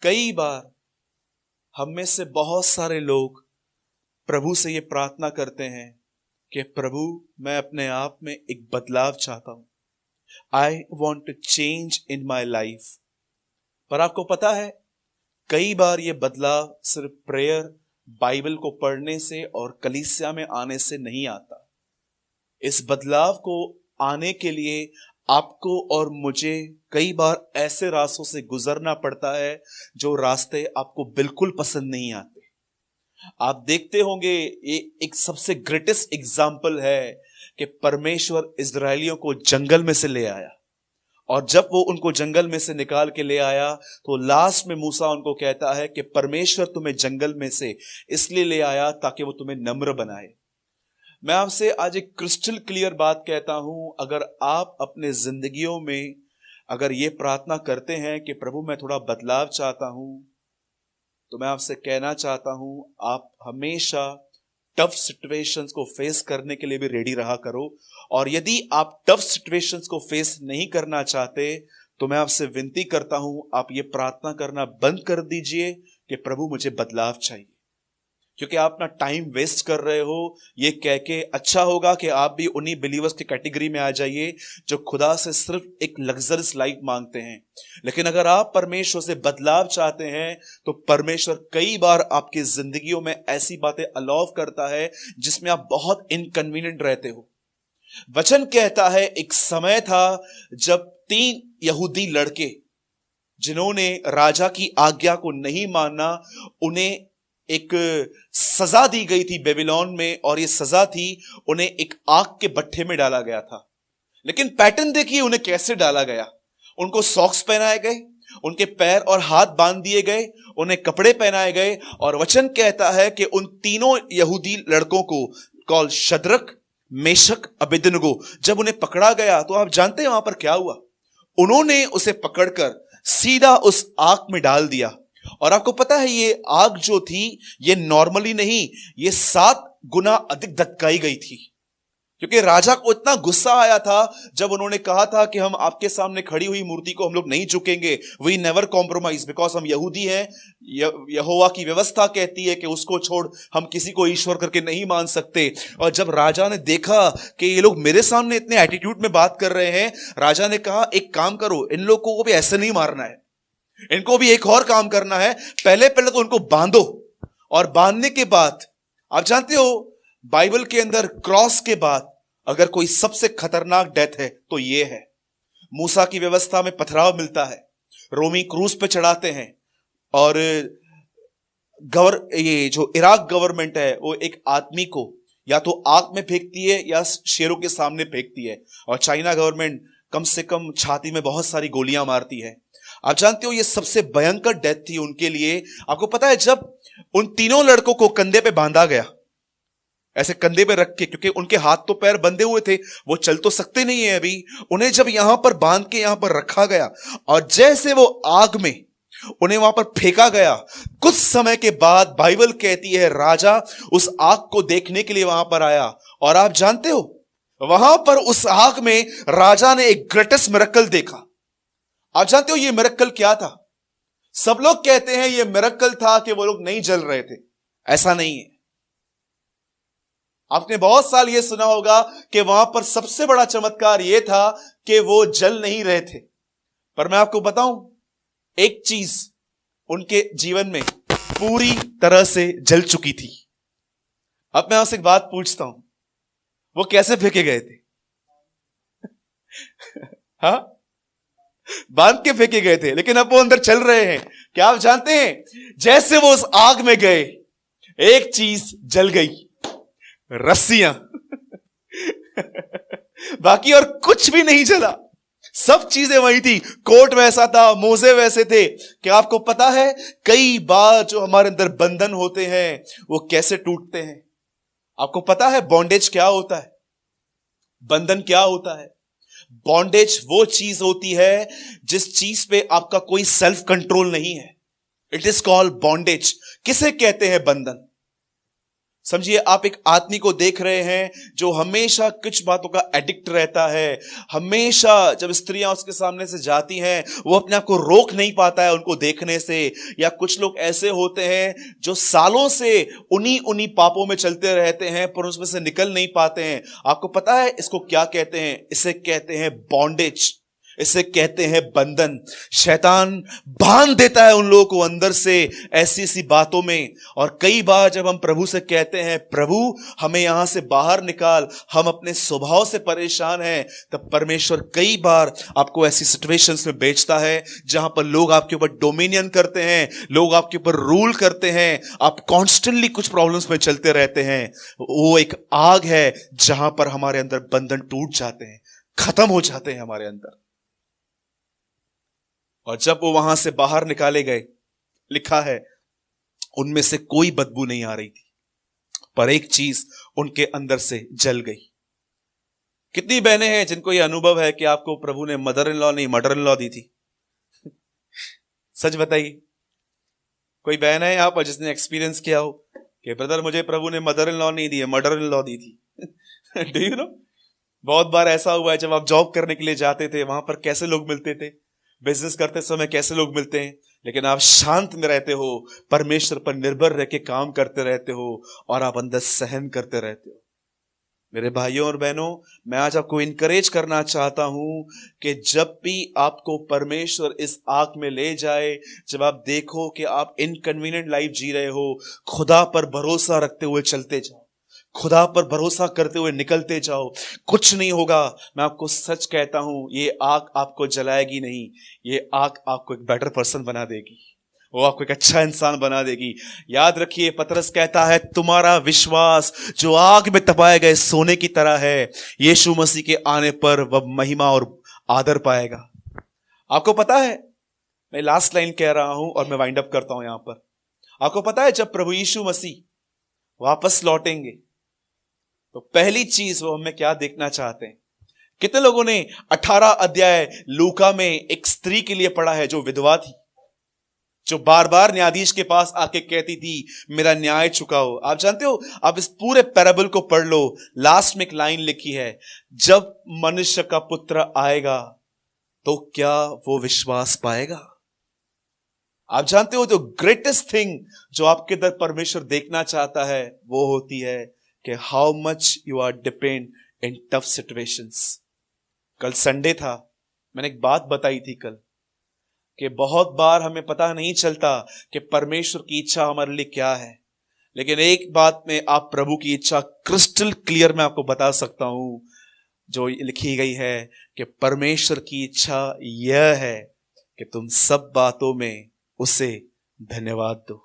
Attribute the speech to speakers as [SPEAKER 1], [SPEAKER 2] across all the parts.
[SPEAKER 1] कई बार हम में से बहुत सारे लोग प्रभु से ये प्रार्थना करते हैं कि प्रभु, मैं अपने आप में एक बदलाव चाहता हूं। I want to change in my life. पर आपको पता है, कई बार ये बदलाव सिर्फ प्रेयर, बाइबल को पढ़ने से और कलीसिया में आने से नहीं आता। इस बदलाव को आने के लिए आपको और मुझे कई बार ऐसे रास्तों से गुजरना पड़ता है जो रास्ते आपको बिल्कुल पसंद नहीं आते। आप देखते होंगे, ये एक सबसे ग्रेटेस्ट एग्जाम्पल है कि परमेश्वर इजरायलियों को जंगल में से ले आया, और जब वो उनको जंगल में से निकाल के ले आया तो लास्ट में मूसा उनको कहता है कि परमेश्वर तुम्हें जंगल में से इसलिए ले आया ताकि वो तुम्हें नम्र बनाए। मैं आपसे आज एक क्रिस्टल क्लियर बात कहता हूं, अगर आप अपने जिंदगियों में अगर ये प्रार्थना करते हैं कि प्रभु मैं थोड़ा बदलाव चाहता हूं, तो मैं आपसे कहना चाहता हूं, आप हमेशा टफ सिचुएशंस को फेस करने के लिए भी रेडी रहा करो। और यदि आप टफ सिचुएशंस को फेस नहीं करना चाहते तो मैं आपसे विनती करता हूं, आप ये प्रार्थना करना बंद कर दीजिए कि प्रभु मुझे बदलाव चाहिए। क्योंकि आप अपना टाइम वेस्ट कर रहे हो ये कह के। अच्छा होगा कि आप भी उन्हीं बिलीवर्स की कैटेगरी में आ जाइए जो खुदा से सिर्फ एक लग्जरियस लाइफ मांगते हैं। लेकिन अगर आप परमेश्वर से बदलाव चाहते हैं तो परमेश्वर कई बार आपकी जिंदगियों में ऐसी बातें अलाउ करता है जिसमें आप बहुत इनकन्वीनियंट रहते हो। वचन कहता है, एक समय था जब 3 यहूदी लड़के जिन्होंने राजा की आज्ञा को नहीं माना, उन्हें एक सजा दी गई थी बेबीलोन में, और ये सजा थी उन्हें एक आग के भट्ठे में डाला गया था। लेकिन पैटर्न देखिए उन्हें कैसे डाला गया। उनको सॉक्स पहनाए गए, उनके पैर और हाथ बांध दिए गए, उन्हें कपड़े पहनाए गए, और वचन कहता है कि उन तीनों यहूदी लड़कों को कॉल शद्रक, मेशक, अबेदनगो, जब उन्हें पकड़ा गया तो आप जानते हैं वहां पर क्या हुआ? उन्होंने उसे पकड़कर सीधा उस आग में डाल दिया। और आपको पता है ये आग जो थी ये नॉर्मली नहीं, ये 7 गुना अधिक धक्काई गई थी। क्योंकि राजा को इतना गुस्सा आया था जब उन्होंने कहा था कि हम आपके सामने खड़ी हुई मूर्ति को हम लोग नहीं झुकेंगे, वी नेवर कॉम्प्रोमाइज, बिकॉज हम यहूदी हैं। यहोवा की व्यवस्था कहती है कि उसको छोड़ हम किसी को ईश्वर करके नहीं मान सकते। और जब राजा ने देखा कि ये लोग मेरे सामने इतने एटीट्यूड में बात कर रहे हैं, राजा ने कहा एक काम करो, इन लोगों को भी ऐसे नहीं मारना है, इनको भी एक और काम करना है। पहले तो उनको बांधो, और बांधने के बाद आप जानते हो बाइबल के अंदर क्रॉस के बाद अगर कोई सबसे खतरनाक डेथ है तो ये है। मूसा की व्यवस्था में पथराव मिलता है, रोमी क्रूज पे चढ़ाते हैं, और ये जो इराक गवर्नमेंट है वो एक आदमी को या तो आग में फेंकती है या शेरों के सामने फेंकती है, और चाइना गवर्नमेंट कम से कम छाती में बहुत सारी गोलियां मारती है। आप जानते हो ये सबसे भयंकर डेथ थी उनके लिए। आपको पता है जब उन तीनों लड़कों को कंधे पे बांधा गया, ऐसे कंधे पे रख के, क्योंकि उनके हाथ तो पैर बंधे हुए थे, वो चल तो सकते नहीं है अभी, उन्हें जब यहां पर बांध के यहां पर रखा गया और जैसे वो आग में उन्हें वहां पर फेंका गया, कुछ समय के बाद बाइबल कहती है राजा उस आग को देखने के लिए वहां पर आया। और आप जानते हो वहां पर उस आग में राजा ने एक ग्रेटेस्ट मिरेकल देखा। आप जानते हो ये मिरेकल क्या था? सब लोग कहते हैं ये मिरेकल था कि वो लोग नहीं जल रहे थे। ऐसा नहीं है। आपने बहुत साल ये सुना होगा कि वहां पर सबसे बड़ा चमत्कार यह था कि वो जल नहीं रहे थे। पर मैं आपको बताऊं, एक चीज उनके जीवन में पूरी तरह से जल चुकी थी। अब मैं आपसे एक बात पूछता हूं, वो कैसे फेंके गए थे? हाँ, बांध के फेंके गए थे, लेकिन अब वो अंदर चल रहे हैं। क्या आप जानते हैं, जैसे वो उस आग में गए एक चीज जल गई, रस्सियां। बाकी और कुछ भी नहीं जला, सब चीजें वही थी। कोट वैसा था, मोजे वैसे थे। क्या आपको पता है कई बार जो हमारे अंदर बंधन होते हैं वो कैसे टूटते हैं? आपको पता है बॉन्डेज क्या होता है? बंधन क्या होता है? बॉन्डेज वो चीज होती है जिस चीज पे आपका कोई सेल्फ कंट्रोल नहीं है। It is called bondage. किसे कहते हैं बंधन? समझिए, आप एक आदमी को देख रहे हैं जो हमेशा कुछ बातों का एडिक्ट रहता है। हमेशा जब स्त्रियां उसके सामने से जाती हैं, वो अपने आप को रोक नहीं पाता है उनको देखने से। या कुछ लोग ऐसे होते हैं जो सालों से उन्हीं पापों में चलते रहते हैं, पर उसमें से निकल नहीं पाते हैं। आपको पता है इसको क्या कहते हैं? इसे कहते हैं बॉन्डेज, इसे कहते हैं बंधन। शैतान बांध देता है उन लोगों को अंदर से ऐसी ऐसी बातों में। और कई बार जब हम प्रभु से कहते हैं, प्रभु हमें यहां से बाहर निकाल, हम अपने स्वभाव से परेशान हैं, तब परमेश्वर कई बार आपको ऐसी सिचुएशंस में भेजता है जहां पर लोग आपके ऊपर डोमिनियन करते हैं, लोग आपके ऊपर रूल करते हैं, आप कॉन्स्टेंटली कुछ प्रॉब्लम्स में चलते रहते हैं। वो एक आग है जहां पर हमारे अंदर बंधन टूट जाते हैं, खत्म हो जाते हैं हमारे अंदर। और जब वो वहां से बाहर निकाले गए, लिखा है उनमें से कोई बदबू नहीं आ रही थी, पर एक चीज उनके अंदर से जल गई। कितनी बहनें हैं जिनको ये अनुभव है कि आपको प्रभु ने मदर इन लॉ नहीं मदर इन लॉ दी थी? सच बताइए, कोई बहन है यहां पर जिसने एक्सपीरियंस किया हो कि ब्रदर मुझे प्रभु ने मदर इन लॉ नहीं दी है, मदर इन लॉ दी थी? डू यू नो, बहुत बार ऐसा हुआ है, जब आप जॉब करने के लिए जाते थे, वहां पर कैसे लोग मिलते थे, बिजनेस करते समय कैसे लोग मिलते हैं, लेकिन आप शांत में रहते हो, परमेश्वर पर निर्भर रह के काम करते रहते हो, और आप अंदर सहन करते रहते हो। मेरे भाइयों और बहनों, मैं आज आपको इनकरेज करना चाहता हूं कि जब भी आपको परमेश्वर इस आग में ले जाए, जब आप देखो कि आप इनकन्वीनियंट लाइफ जी रहे हो, खुदा पर भरोसा रखते हुए चलते जाओ, खुदा पर भरोसा करते हुए निकलते जाओ, कुछ नहीं होगा। मैं आपको सच कहता हूं, ये आग आपको जलाएगी नहीं, ये आग आपको एक बेटर पर्सन बना देगी, वो आपको एक अच्छा इंसान बना देगी। याद रखिए, पतरस कहता है तुम्हारा विश्वास जो आग में तपाए गए सोने की तरह है, यीशु मसीह के आने पर वह महिमा और आदर पाएगा। आपको पता है, मैं लास्ट लाइन कह रहा हूं और मैं वाइंड अप करता हूं यहां पर। आपको पता है जब प्रभु यीशु मसीह वापस लौटेंगे तो पहली चीज वो हमें क्या देखना चाहते हैं? कितने लोगों ने 18 अध्याय लूका में एक स्त्री के लिए पढ़ा है जो विधवा थी, जो बार बार न्यायाधीश के पास आके कहती थी मेरा न्याय चुकाओ? आप जानते हो, आप इस पूरे पैराबल को पढ़ लो, लास्ट में एक लाइन लिखी है, जब मनुष्य का पुत्र आएगा तो क्या वो विश्वास पाएगा? आप जानते हो, जो ग्रेटेस्ट थिंग जो आपके अंदर परमेश्वर देखना चाहता है वो होती है कि how much you are depend in tough situations. कल संडे था, मैंने एक बात बताई थी कल कि बहुत बार हमें पता नहीं चलता कि परमेश्वर की इच्छा हमारे लिए क्या है, लेकिन एक बात में आप प्रभु की इच्छा क्रिस्टल क्लियर मैं आपको बता सकता हूं, जो लिखी गई है कि परमेश्वर की इच्छा यह है कि तुम सब बातों में उसे धन्यवाद दो।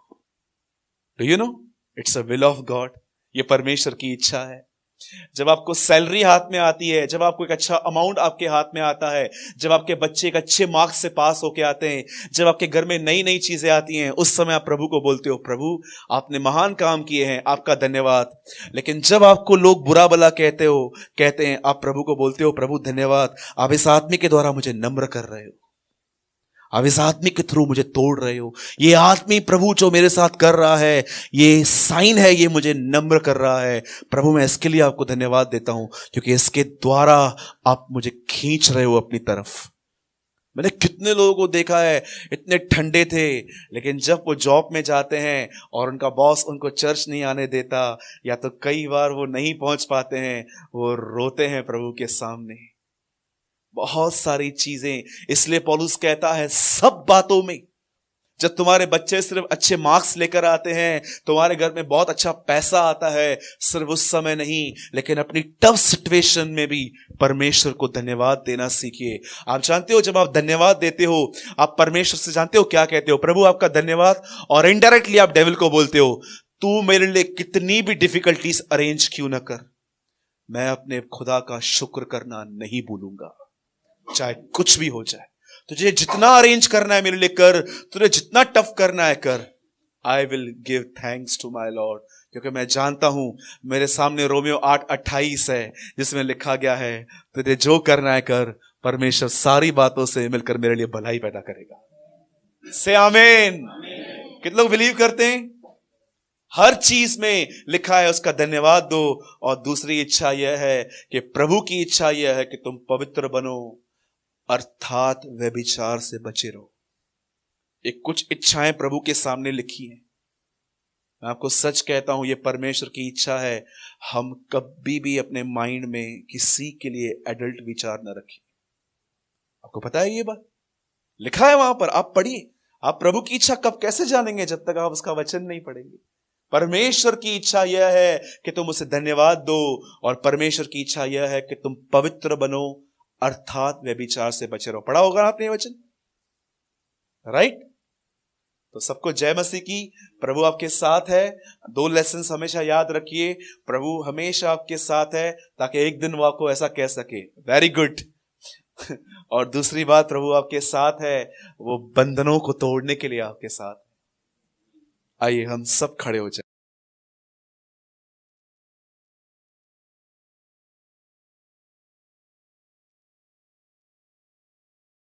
[SPEAKER 1] Do you know, it's a will of God. ये परमेश्वर की इच्छा है। जब आपको सैलरी हाथ में आती है, जब आपको एक अच्छा अमाउंट आपके हाथ में आता है, जब आपके बच्चे एक अच्छे मार्क्स से पास होके आते हैं, जब आपके घर में नई नई चीजें आती हैं, उस समय आप प्रभु को बोलते हो प्रभु आपने महान काम किए हैं, आपका धन्यवाद। लेकिन जब आपको लोग बुरा भला कहते हैं, आप प्रभु को बोलते हो प्रभु धन्यवाद, आप इस आदमी के द्वारा मुझे नम्र कर रहे हो, आप इस आदमी के थ्रू मुझे तोड़ रहे हो, ये आदमी प्रभु जो मेरे साथ कर रहा है ये साइन है, ये मुझे नम्र कर रहा है। प्रभु मैं इसके लिए आपको धन्यवाद देता हूं, क्योंकि इसके द्वारा आप मुझे खींच रहे हो अपनी तरफ। मैंने कितने लोगों को देखा है, इतने ठंडे थे, लेकिन जब वो जॉब में जाते हैं और उनका बॉस उनको चर्च नहीं आने देता, या तो कई बार वो नहीं पहुंच पाते हैं, वो रोते हैं प्रभु के सामने। बहुत सारी चीजें, इसलिए पौलुस कहता है सब बातों में, जब तुम्हारे बच्चे सिर्फ अच्छे मार्क्स लेकर आते हैं, तुम्हारे घर में बहुत अच्छा पैसा आता है, सिर्फ उस समय नहीं, लेकिन अपनी टफ सिचुएशन में भी परमेश्वर को धन्यवाद देना सीखिए। आप जानते हो, जब आप धन्यवाद देते हो, आप परमेश्वर से जानते हो क्या कहते हो, प्रभु आपका धन्यवाद, और इनडायरेक्टली आप डेविल को बोलते हो तू मेरे लिए कितनी भी डिफिकल्टीज अरेंज क्यों ना कर, मैं अपने खुदा का शुक्र करना नहीं भूलूंगा, चाहे कुछ भी हो जाए। तुझे जितना अरेंज करना है मेरे लिए कर, तुझे जितना टफ करना है कर, I will give thanks to my lord, क्योंकि मैं जानता हूं मेरे सामने रोमियो 8:28 है, जिसमें लिखा गया है तुझे जो करना है कर, परमेश्वर सारी बातों से मिलकर मेरे लिए भलाई पैदा करेगा। से आमीन। कितने लोग बिलीव करते हैं? हर चीज में लिखा है उसका धन्यवाद दो। और दूसरी इच्छा यह है कि प्रभु की इच्छा यह है कि तुम पवित्र बनो, अर्थात व्यभिचार से बचे रहो। एक कुछ इच्छाएं प्रभु के सामने लिखी हैं। मैं आपको सच कहता हूं, ये परमेश्वर की इच्छा है। हम कभी भी अपने माइंड में किसी के लिए एडल्ट विचार न रखें। आपको पता है ये बात लिखा है वहां पर, आप पढ़िए। आप प्रभु की इच्छा कब कैसे जानेंगे जब तक आप उसका वचन नहीं पढ़ेंगे। परमेश्वर की इच्छा यह है कि तुम उसे धन्यवाद दो, और परमेश्वर की इच्छा यह है कि तुम पवित्र बनो, अर्थात व्यभिचार से बचे रहो। पढ़ा होगा आपने वचन, राइट? तो सबको जय मसीह की। प्रभु आपके साथ है। 2 लेसन हमेशा याद रखिए, प्रभु हमेशा आपके साथ है, ताकि एक दिन वो आपको ऐसा कह सके, वेरी गुड। और दूसरी बात, प्रभु आपके साथ है, वो बंधनों को तोड़ने के लिए आपके साथ। आइए हम सब खड़े हो जाए।